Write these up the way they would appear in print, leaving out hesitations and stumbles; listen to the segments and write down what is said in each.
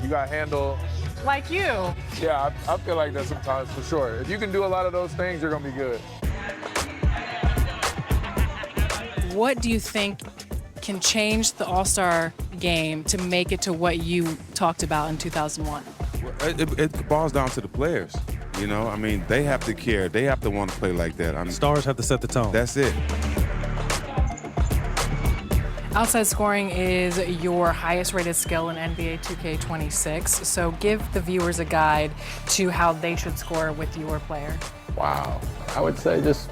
You got handle. Like you. Yeah, I feel like that sometimes for sure. If you can do a lot of those things, you're gonna be good. What do you think can change the All-Star game to make it to what you talked about in 2001? It boils down to the players. You know, I mean, they have to care. They have to want to play like that. I mean, stars have to set the tone. That's it. Outside scoring is your highest rated skill in NBA 2K26. So give the viewers a guide to how they should score with your player. Wow. I would say just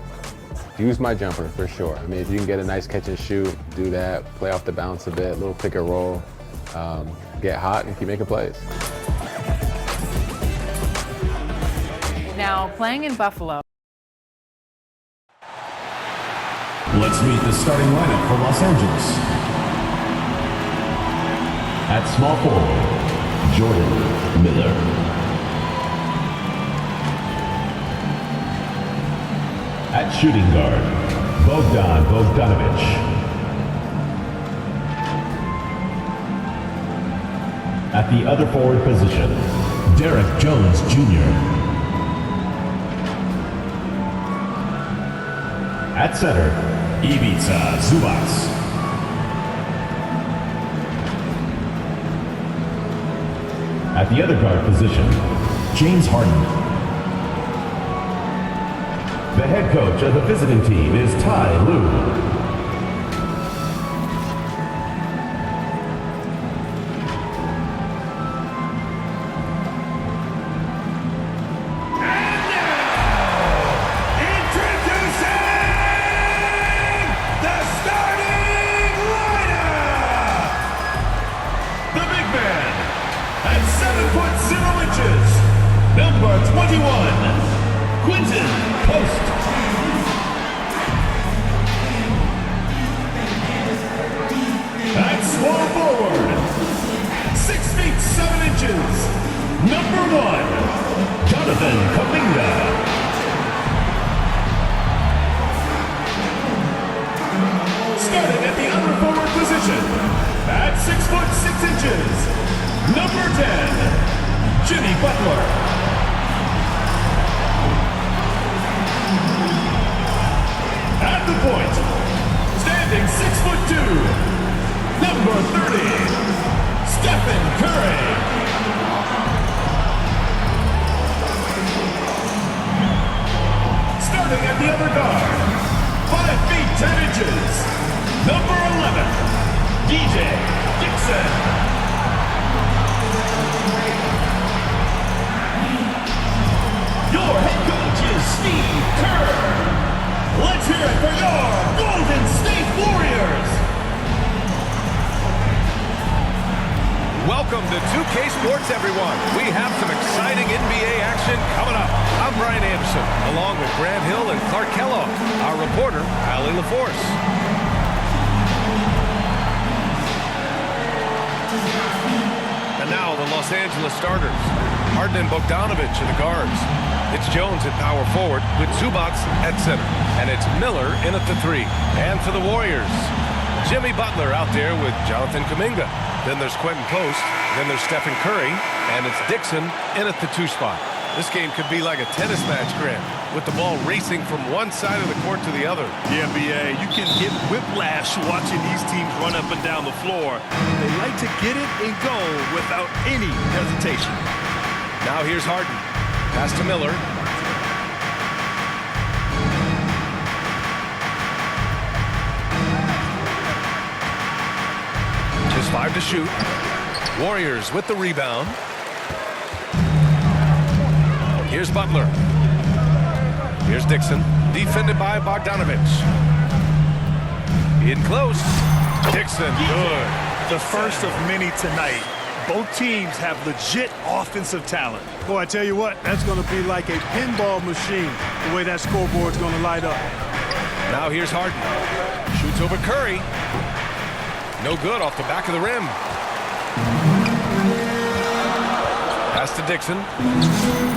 use my jumper for sure. I mean, if you can get a nice catch and shoot, do that, play off the bounce a bit, little pick and roll, get hot and keep making plays. Now, playing in Buffalo. Let's meet the starting lineup for Los Angeles. At small forward, Jordan Miller. At shooting guard, Bogdan Bogdanovic. At the other forward position, Derek Jones Jr. At center, Ivica Zubac. At the other guard position, James Harden. The head coach of the visiting team is Ty Lue. Number 21, Quinton Post. At small forward, 6 feet 7 inches, number 1, Jonathan Kuminga. Starting at the other forward position, at 6 foot 6 inches, number 10, Jimmy Butler. At the point, standing 6'2", number 30, Stephen Curry. Starting at the other guard, 5 feet 10 inches, number 11, DJ Dixon. Your head coach is Steve Kerr. Let's hear it for your Golden State Warriors! Welcome to 2K Sports, everyone. We have some exciting NBA action coming up. I'm Brian Anderson, along with Grant Hill and Clark Kellogg, our reporter, Allie LaForce. And now the Los Angeles starters. Harden and Bogdanovic are the guards. It's Jones at power forward with Zubac at center. And it's Miller in at the 3. And for the Warriors, Jimmy Butler out there with Jonathan Kuminga. Then there's Quentin Post. Then there's Stephen Curry. And it's Dixon in at the 2 spot. This game could be like a tennis match, Grant, with the ball racing from one side of the court to the other. Yeah, BA, you can get whiplash watching these teams run up and down the floor. They like to get it and go without any hesitation. Now here's Harden. Pass to Miller. Just 5 to shoot. Warriors with the rebound. Here's Butler. Here's Dixon. Defended by Bogdanovic. In close. Dixon, good. The first of many tonight. Both teams have legit offensive talent. Boy, I tell you what, that's going to be like a pinball machine, the way that scoreboard's going to light up. Now here's Harden. Shoots over Curry. No good off the back of the rim. Pass to Dixon.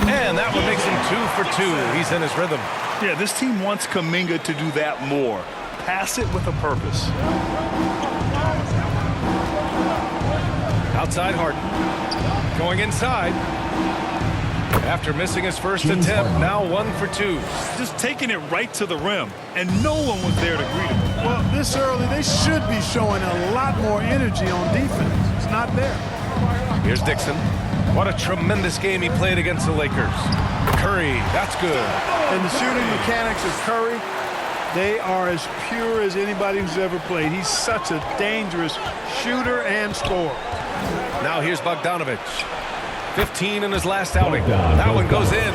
And that one makes him 2 for 2. He's in his rhythm. Yeah, this team wants Kuminga to do that more. Pass it with a purpose. Outside Harden. Going inside. After missing his first attempt, now 1 for 2. Just taking it right to the rim, and no one was there to greet him. Well, this early, they should be showing a lot more energy on defense. It's not there. Here's Dixon. What a tremendous game he played against the Lakers. Curry, that's good. And the shooting mechanics of Curry, they are as pure as anybody who's ever played. He's such a dangerous shooter and scorer. Now here's Bogdanovich. 15 in his last outing. That one goes in.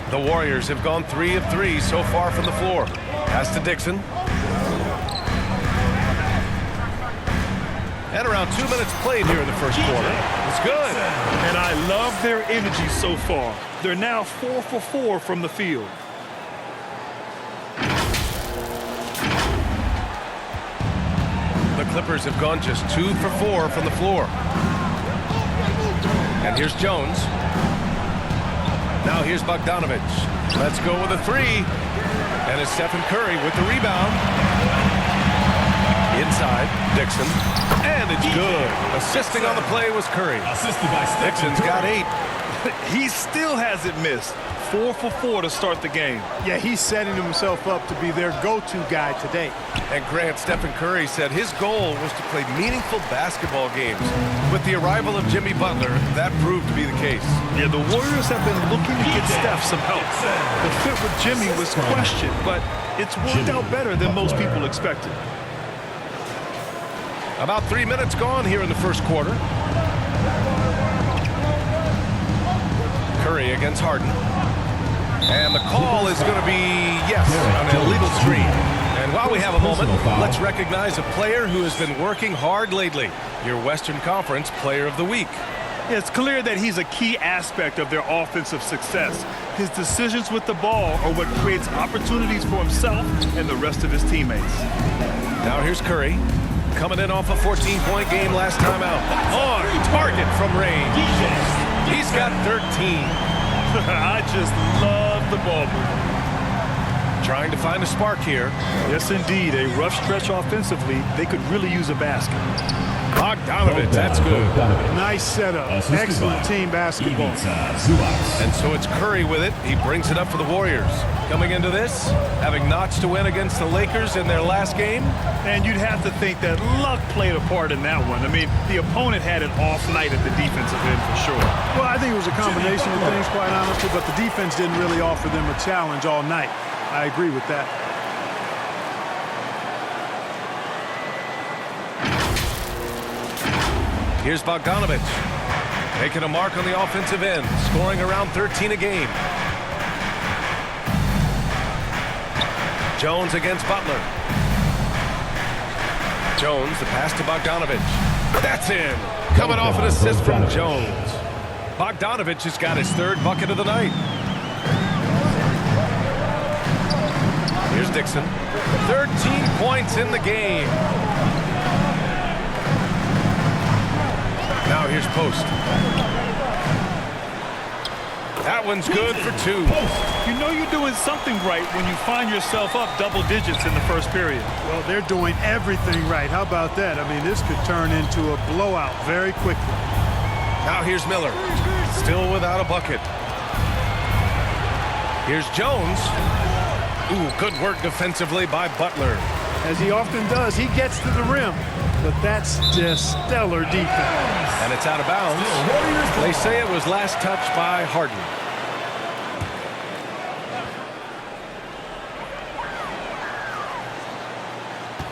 The Warriors have gone 3 of 3 so far from the floor. Pass to Dixon. And around 2 minutes played here in the first quarter. It's good. And I love their energy so far. They're now 4 for 4 from the field. The Clippers have gone just 2 for 4 from the floor. And here's Jones. Now here's Bogdanovich. Let's go with a 3. And it's Stephen Curry with the rebound. Inside, Dixon. And it's good. Assisting on the play was Curry. Dixon's got 8. He still hasn't missed. 4 for 4 to start the game. Yeah, he's setting himself up to be their go-to guy today. And Grant, Stephen Curry said his goal was to play meaningful basketball games. With the arrival of Jimmy Butler, that proved to be the case. Yeah, the Warriors have been looking to get Steph some help. The fit with Jimmy was questioned, but it's worked out better than most people expected. About 3 minutes gone here in the first quarter. Curry against Harden. And the call is going to be, yes, an illegal screen. And while we have a moment, let's recognize a player who has been working hard lately. Your Western Conference Player of the Week. Yeah, it's clear that he's a key aspect of their offensive success. His decisions with the ball are what creates opportunities for himself and the rest of his teammates. Now here's Curry. Coming in off a 14-point game last time out. On target from range. He's got 13. I just love the ball movement. Trying to find a spark here. Yes, indeed. A rough stretch offensively. They could really use a basket. Bogdanovich, that's good. Nice setup. Excellent team basketball. And so it's Curry with it. He brings it up for the Warriors. Coming into this, having notched to win against the Lakers in their last game. And you'd have to think that luck played a part in that one. I mean, the opponent had an off night at the defensive end for sure. Well, I think it was a combination of things, quite honestly, but the defense didn't really offer them a challenge all night. I agree with that. Here's Bogdanovich. Making a mark on the offensive end, scoring around 13 a game. Jones against Butler. Jones, the pass to Bogdanovich. That's in. Coming off an assist from Jones. Bogdanovich has got his 3rd bucket of the night. Here's Dixon. 13 points in the game. Now here's Post. That one's good for 2. You know you're doing something right when you find yourself up double digits in the first period. Well, they're doing everything right. How about that? I mean, this could turn into a blowout very quickly. Now here's Miller. Still without a bucket. Here's Jones. Ooh, good work defensively by Butler. As he often does, he gets to the rim. But that's just stellar defense. And it's out of bounds. They say it was last touched by Harden.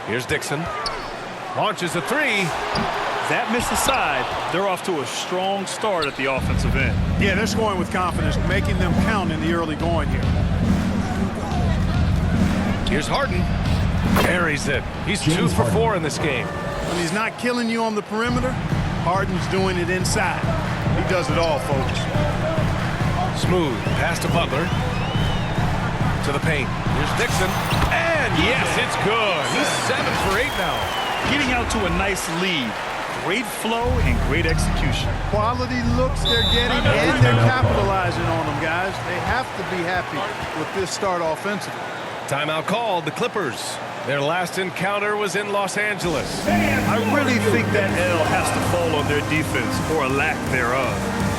Here's Dixon. Launches a 3. That missed aside, they're off to a strong start at the offensive end. Yeah, they're scoring with confidence, making them count in the early going here. Here's Harden. Carries it. He's 2 for 4 in this game. When he's not killing you on the perimeter, Harden's doing it inside. He does it all, folks. Smooth pass to Butler. To the paint. Here's Dixon. And yes, it's good. He's 7 for 8 now. Getting out to a nice lead. Great flow and great execution. Quality looks they're getting, and they're capitalizing on them, guys. They have to be happy with this start offensively. Timeout called. The Clippers Their last encounter was in Los Angeles. I really think that L has to fall on their defense, or a lack thereof.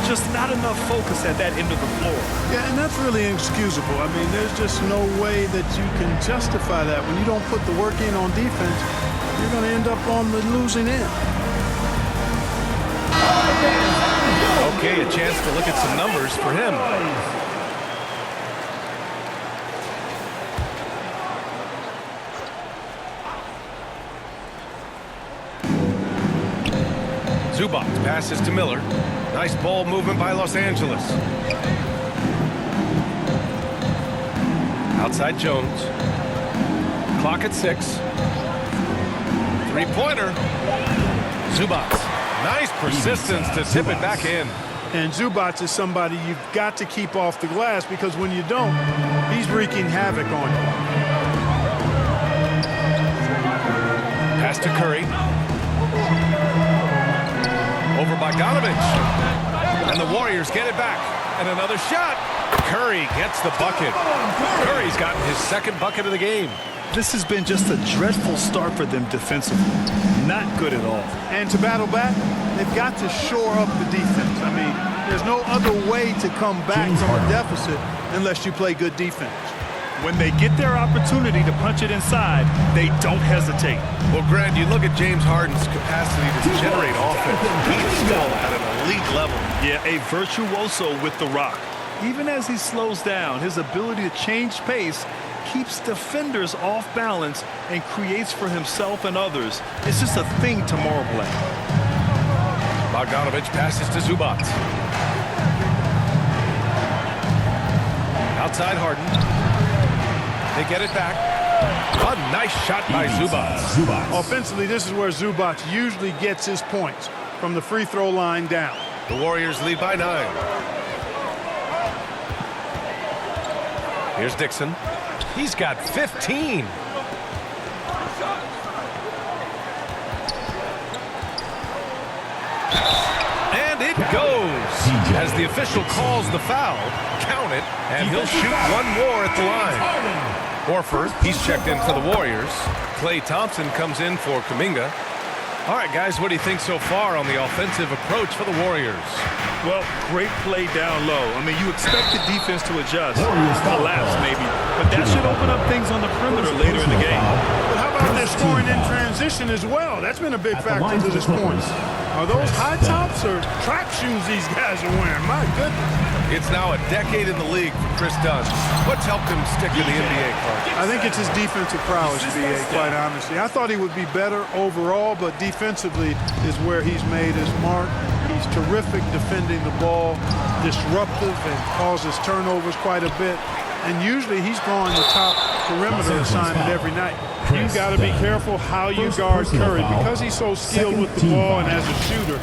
Just not enough focus at that end of the floor. Yeah, and that's really inexcusable. I mean, there's just no way that you can justify that. When you don't put the work in on defense, you're going to end up on the losing end. Okay, a chance to look at some numbers for him. Zubac passes to Miller. Nice ball movement by Los Angeles. Outside Jones. Clock at 6. Three-pointer. Zubac. Nice persistence to tip it back in. And Zubac is somebody you've got to keep off the glass, because when you don't, he's wreaking havoc on you. Pass to Curry. Over by Bogdanovich. And the Warriors get it back. And another shot. Curry gets the bucket. Curry's gotten his second bucket of the game. This has been just a dreadful start for them defensively. Not good at all. And to battle back, they've got to shore up the defense. I mean, there's no other way to come back from a deficit unless you play good defense. When they get their opportunity to punch it inside, they don't hesitate. Well, Grant, you look at James Harden's capacity to generate offense. He's still at an elite level. Yeah, a virtuoso with the rock. Even as he slows down, his ability to change pace keeps defenders off balance and creates for himself and others. It's just a thing to marvel at. Bogdanovich passes to Zubac. Outside Harden. They get it back. A nice shot by Zubac. Offensively, this is where Zubac usually gets his points, from the free throw line down. The Warriors lead by 9. Here's Dixon. He's got 15. And it goes. As the official calls the foul, count it, and he'll shoot one more at the line. Horford, he's checked in for the Warriors. Klay Thompson comes in for Kuminga. All right, guys, what do you think so far on the offensive approach for the Warriors? Well, great play down low. I mean, you expect the defense to adjust, collapse maybe, but that should open up things on the perimeter later in the game. But how about their scoring in transition as well? That's been a big factor to this point. Are those high tops or track shoes these guys are wearing? My goodness. It's now a decade in the league for Chris Dunn. What's helped him stick to the NBA, Clark? I think it's his defensive prowess, BA, quite honestly. I thought he would be better overall, but defensively is where he's made his mark. He's terrific defending the ball, disruptive, and causes turnovers quite a bit. And usually he's drawing the top perimeter assignment every night. You've got to be careful how you guard Curry. Because he's so skilled with the ball and as a shooter,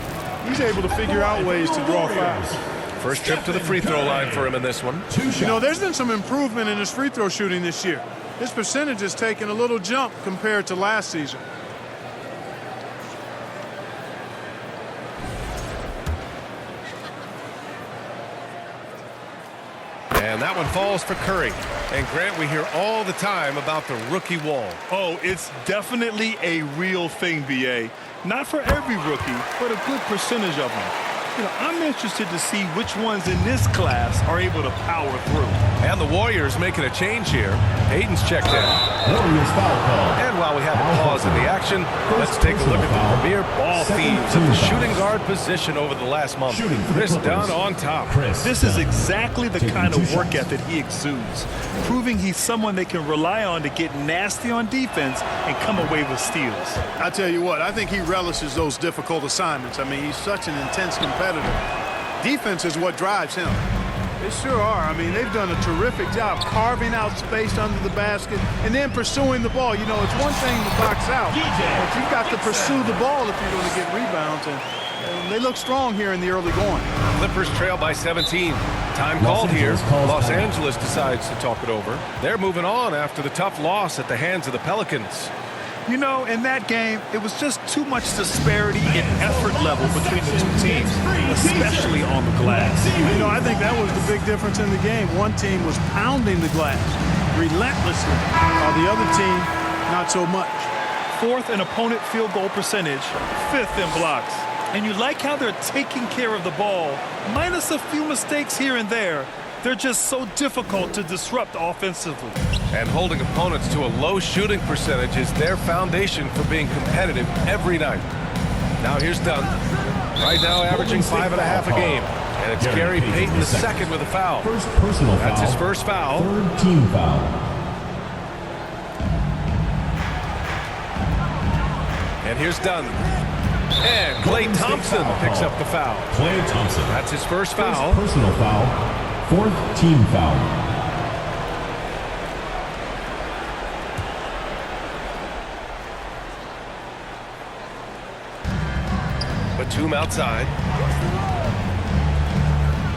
he's able to figure out ways to draw fouls. First trip to the free throw line for him in this one. You know, there's been some improvement in his free throw shooting this year. His percentage has taken a little jump compared to last season. And that one falls for Curry. And Grant, we hear all the time about the rookie wall. Oh, it's definitely a real thing, BA. Not for every rookie, but a good percentage of them. You know, I'm interested to see which ones in this class are able to power through. And the Warriors making a change here. Hayden's checked in. Warriors foul call. And while we have a pause in the action, let's take a look at the premier ball thieves of the shooting guard position over the last month. Chris Dunn on top. This is exactly the kind of work ethic he exudes, proving he's someone they can rely on to get nasty on defense and come away with steals. I tell you what, I think he relishes those difficult assignments. I mean, he's such an intense competitor. Defense is what drives him. They sure are. I mean, they've done a terrific job carving out space under the basket and then pursuing the ball. You know, it's one thing to box out, but you've got to pursue the ball if you're going to get rebounds. And they look strong here in the early going. Clippers trail by 17. Time called here. Los Angeles decides to talk it over. They're moving on after the tough loss at the hands of the Pelicans. You know, in that game, it was just too much disparity in effort level between the two teams, especially on the glass. You know, I think that was the big difference in the game. One team was pounding the glass relentlessly, while the other team not so much. 4th in opponent field goal percentage, 5th in blocks. And you like how they're taking care of the ball, minus a few mistakes here and there. They're just so difficult to disrupt offensively. And holding opponents to a low shooting percentage is their foundation for being competitive every night. Now here's Dunn. Right now averaging 5.5 a game. And it's Gary Payton II with a foul. First personal foul. That's his first foul. 3rd team foul. And here's Dunn. And Klay Thompson picks up the foul. Klay Thompson. That's his first foul. First personal foul. 4th team foul. Batum outside.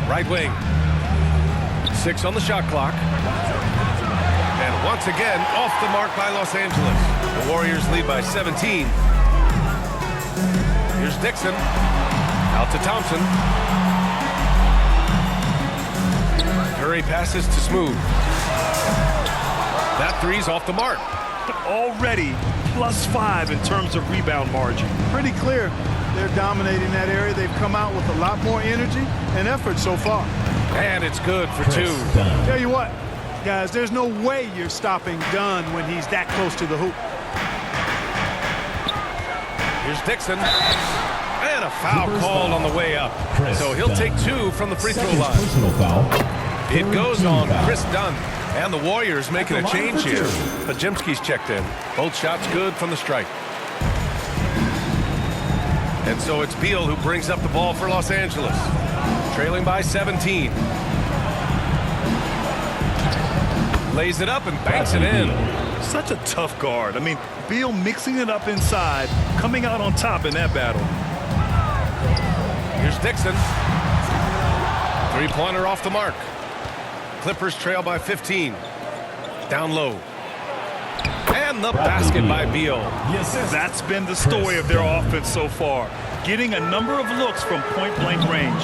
Right wing. 6 on the shot clock. And once again, off the mark by Los Angeles. The Warriors lead by 17. Here's Dixon. Out to Thompson. Curry passes to Smooth. That three's off the mark. Already +5 in terms of rebound margin. Pretty clear they're dominating that area. They've come out with a lot more energy and effort so far. And it's good for 2. Tell you what, guys, there's no way you're stopping Dunn when he's that close to the hoop. Here's Dixon. And a foul called on the way up. So he'll take 2 from the free throw line. Personal foul. It goes on Chris Dunn. And the Warriors making a change here. Pajemski's checked in. Both shots good from the strike. And so it's Beal who brings up the ball for Los Angeles. Trailing by 17. Lays it up and banks it in. Such a tough guard. I mean, Beal mixing it up inside, coming out on top in that battle. Here's Dixon. Three-pointer off the mark. Clippers trail by 15. Down low. And the basket by Beal. Yes, that's been the story of their offense so far. Getting a number of looks from point-blank range.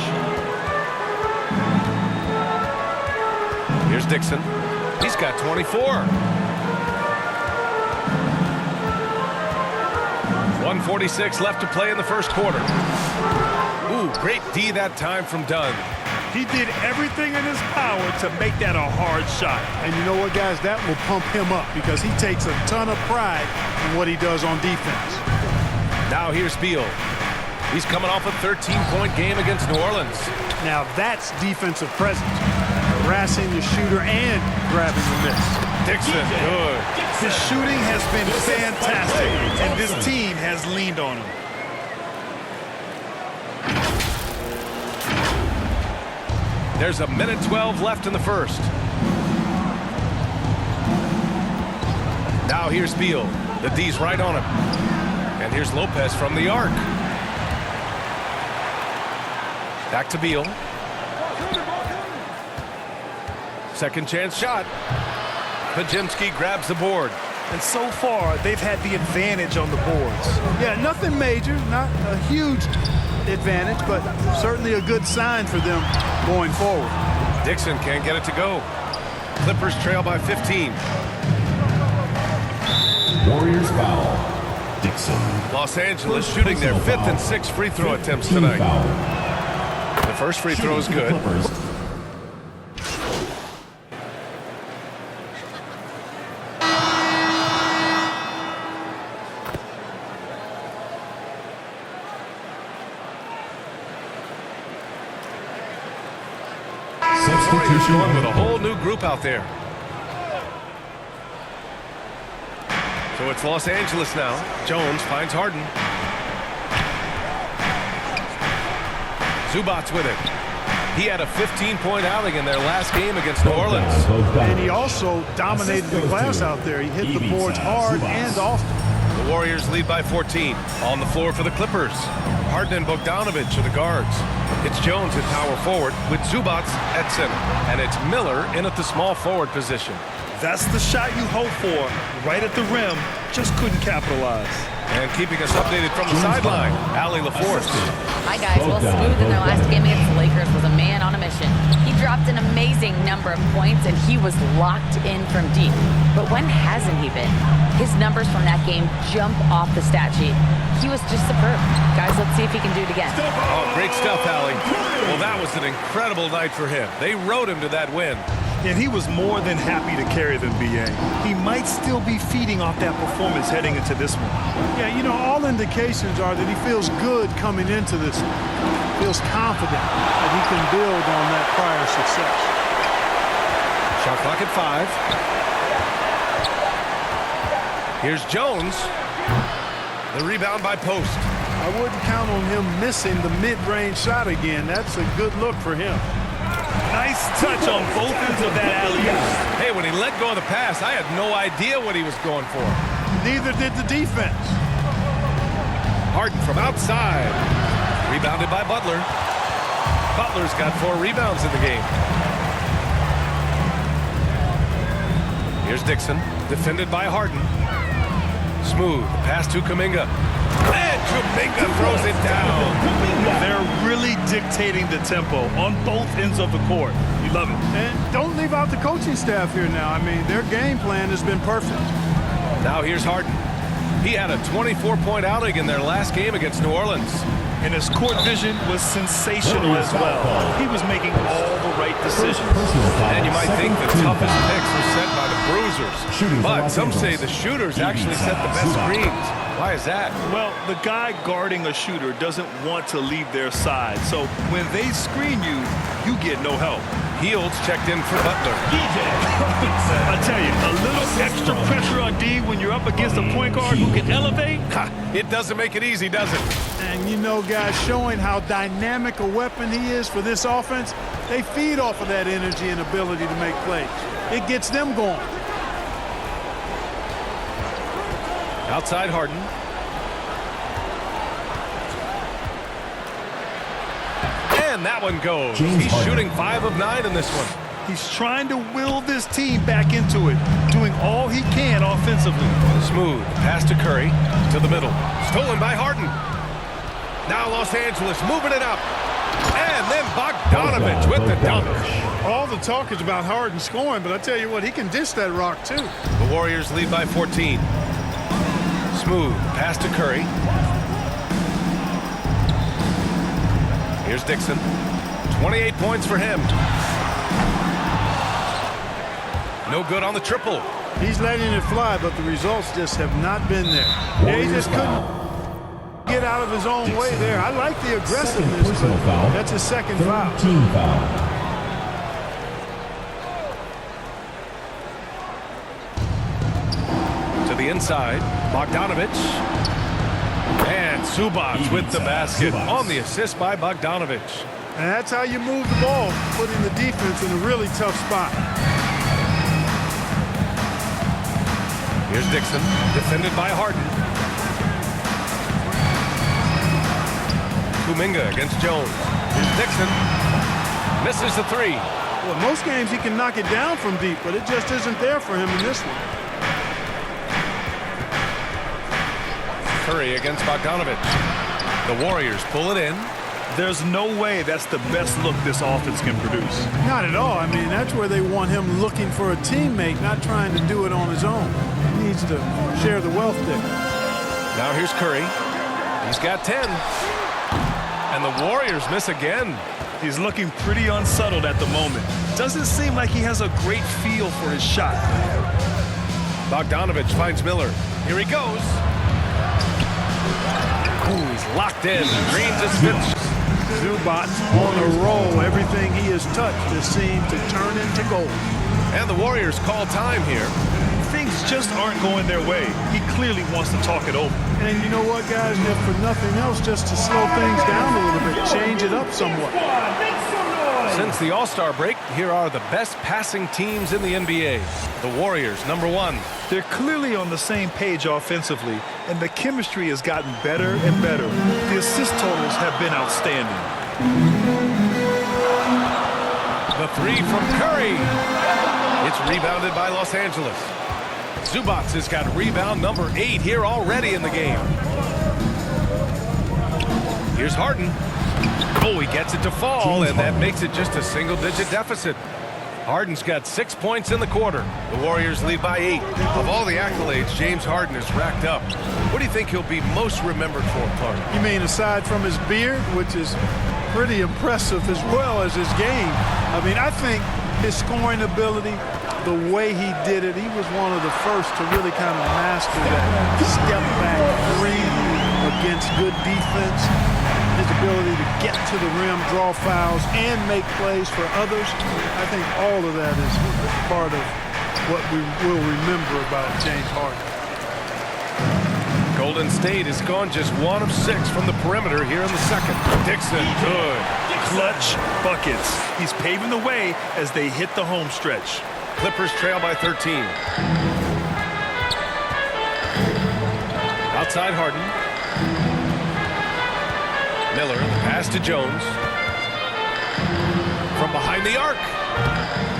Here's Dixon. He's got 24. 1:46 left to play in the first quarter. Ooh, great D that time from Dunn. He did everything in his power to make that a hard shot. And you know what, guys? That will pump him up because he takes a ton of pride in what he does on defense. Now here's Beal. He's coming off a 13-point game against New Orleans. Now that's defensive presence. Harassing the shooter and grabbing the miss. Dixon, good. His shooting has been fantastic, and this team has leaned on him. There's a minute 12 left in the first. Now here's Beal. The D's right on him. And here's Lopez from the arc. Back to Beal. Second chance shot. Pajemski grabs the board. And so far, they've had the advantage on the boards. Yeah, nothing major, not a huge advantage, but certainly a good sign for them going forward. Dixon can't get it to go. Clippers trail by 15. Warriors foul. Dixon. Los Angeles shooting their 5th and 6th free throw attempts tonight. The first free throw is good. Warriors going with a whole new group out there. So it's Los Angeles now. Jones finds Harden. Zubac's with it. He had a 15-point outing in their last game against New Orleans. And he also dominated the glass out there. He hit the boards hard and often. The Warriors lead by 14. On the floor for the Clippers. Harden and Bogdanovich are the guards. It's Jones at power forward with Zubac at center. And it's Miller in at the small forward position. That's the shot you hope for. Right at the rim, just couldn't capitalize. And keeping us updated from the sideline, Allie LaForce. My guys, well, Smooth in their last game against the Lakers was a man on a mission. He dropped an amazing number of points, and he was locked in from deep. But when hasn't he been? His numbers from that game jump off the stat sheet. He was just superb. Guys, let's see if he can do it again. Oh, great stuff, Allie. Well, that was an incredible night for him. They rode him to that win. And he was more than happy to carry them, B.A. He might still be feeding off that performance heading into this one. Yeah, you know, all indications are that he feels good coming into this one. Feels confident that he can build on that prior success. Shot clock at 5. Here's Jones. The rebound by Post. I wouldn't count on him missing the mid-range shot again. That's a good look for him. Nice touch on both ends of that alley-oop. Hey, when he let go of the pass, I had no idea what he was going for. Neither did the defense. Harden from outside. Rebounded by Butler. Butler's got 4 rebounds in the game. Here's Dixon, defended by Harden. Smooth, pass to Kuminga. And Kuminga throws it down. They're really dictating the tempo on both ends of the court. You love it. And don't leave out the coaching staff here now. I mean, their game plan has been perfect. Now here's Harden. He had a 24-point outing in their last game against New Orleans. And his court vision was sensational as well. He was making all the right decisions. And you might think the toughest picks were set by the bruisers. But some say the shooters actually set the best screens. Why is that? Well, the guy guarding a shooter doesn't want to leave their side. So when they screen you, you get no help. Heels checked in for Butler. I tell you, a little extra pressure on D when you're up against a point guard who can elevate. It doesn't make it easy, does it? And you know, guys, showing how dynamic a weapon he is for this offense, they feed off of that energy and ability to make plays. It gets them going. Outside Harden. And that one goes. He's shooting 5 of 9 in this one. He's trying to will this team back into it, doing all he can offensively. Smooth pass to Curry, to the middle. Stolen by Harden. Now Los Angeles moving it up. And then Bogdanovich with the dunk. All the talk is about Harden scoring, but I tell you what, he can dish that rock too. The Warriors lead by 14. Smooth pass to Curry. Here's Dixon. 28 points for him. No good on the triple. He's letting it fly, but the results just have not been there. Yeah, he just couldn't get out of his own way there. I like the aggressiveness, but that's his second foul. To the inside, Bogdanovich. And Zubac with the basket on the assist by Bogdanovich. And that's how you move the ball, putting the defense in a really tough spot. Here's Dixon, defended by Harden. Kuminga against Jones. Here's Dixon. Misses the 3. Well, most games he can knock it down from deep, but it just isn't there for him in this one. Curry against Bogdanovich. The Warriors pull it in. There's no way that's the best look this offense can produce. Not at all. I mean, that's where they want him looking for a teammate, not trying to do it on his own. He needs to share the wealth there. Now here's Curry. He's got 10. And the Warriors miss again. He's looking pretty unsettled at the moment. Doesn't seem like he has a great feel for his shot. Bogdanovich finds Miller. Here he goes. Ooh, he's locked in. Green's his fifth. Zubac on a roll. Everything he has touched has seemed to turn into gold. And the Warriors call time here. Things just aren't going their way. He clearly wants to talk it over. And you know what, guys? If for nothing else, just to slow things down a little bit, change it up somewhat. Since the All-Star break, here are the best passing teams in the NBA. The Warriors, number 1. They're clearly on the same page offensively, and the chemistry has gotten better and better. The assist totals have been outstanding. The 3 from Curry. It's rebounded by Los Angeles. Zubac has got rebound number 8 here already in the game. Here's Harden. Oh, he gets it to fall, and that makes it just a single-digit deficit. Harden's got 6 points in the quarter. The Warriors lead by 8. Of all the accolades James Harden has racked up, what do you think he'll be most remembered for, Clark? You mean aside from his beard, which is pretty impressive, as well as his game? I mean, I think his scoring ability, the way he did it, he was one of the first to really kind of master that step-back three against good defense. His ability to get to the rim, draw fouls, and make plays for others. I think all of that is part of what we will remember about James Harden. Golden State has gone just 1 of 6 from the perimeter here in the second. Dixon, good. Clutch buckets. He's paving the way as they hit the home stretch. Clippers trail by 13. Outside Harden. Miller, pass to Jones. From behind the arc.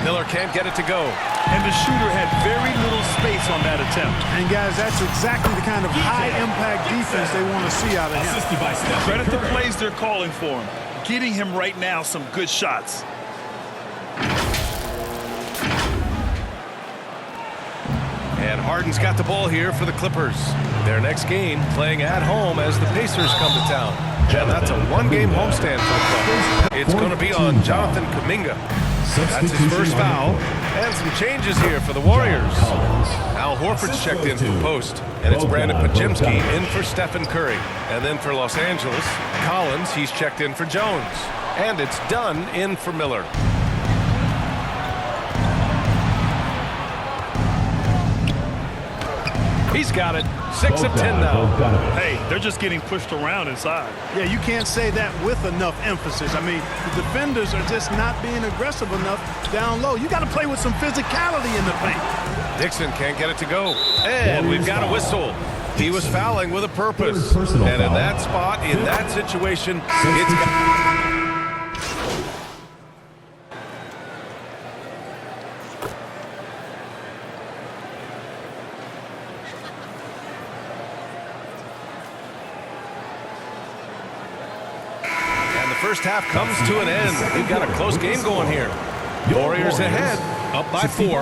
Miller can't get it to go. And the shooter had very little space on that attempt. And guys, that's exactly the kind of high-impact defense they want to see out of him. Credit the plays they're calling for him. Getting him right now some good shots. And Harden's got the ball here for the Clippers. Their next game playing at home as the Pacers come to town. And that's a 1-game homestand for the club. It's going to be on Jonathan Kuminga. That's his first foul. And some changes here for the Warriors. Al Horford's checked in for post. And it's Brandon Pajimski in for Stephen Curry. And then for Los Angeles, Collins, he's checked in for Jones. And it's Dunn in for Miller. He's got it. 6 of 10 now. Hey, they're just getting pushed around inside. Yeah, you can't say that with enough emphasis. I mean, the defenders are just not being aggressive enough down low. You got to play with some physicality in the paint. Dixon can't get it to go. And we've got a whistle. He was fouling with a purpose. And in that spot, in that situation, it's... First half comes to an end. We've got a close game going here. Warriors ahead, up by 4.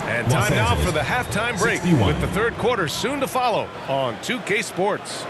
And time now for the halftime break with the third quarter soon to follow on 2K Sports.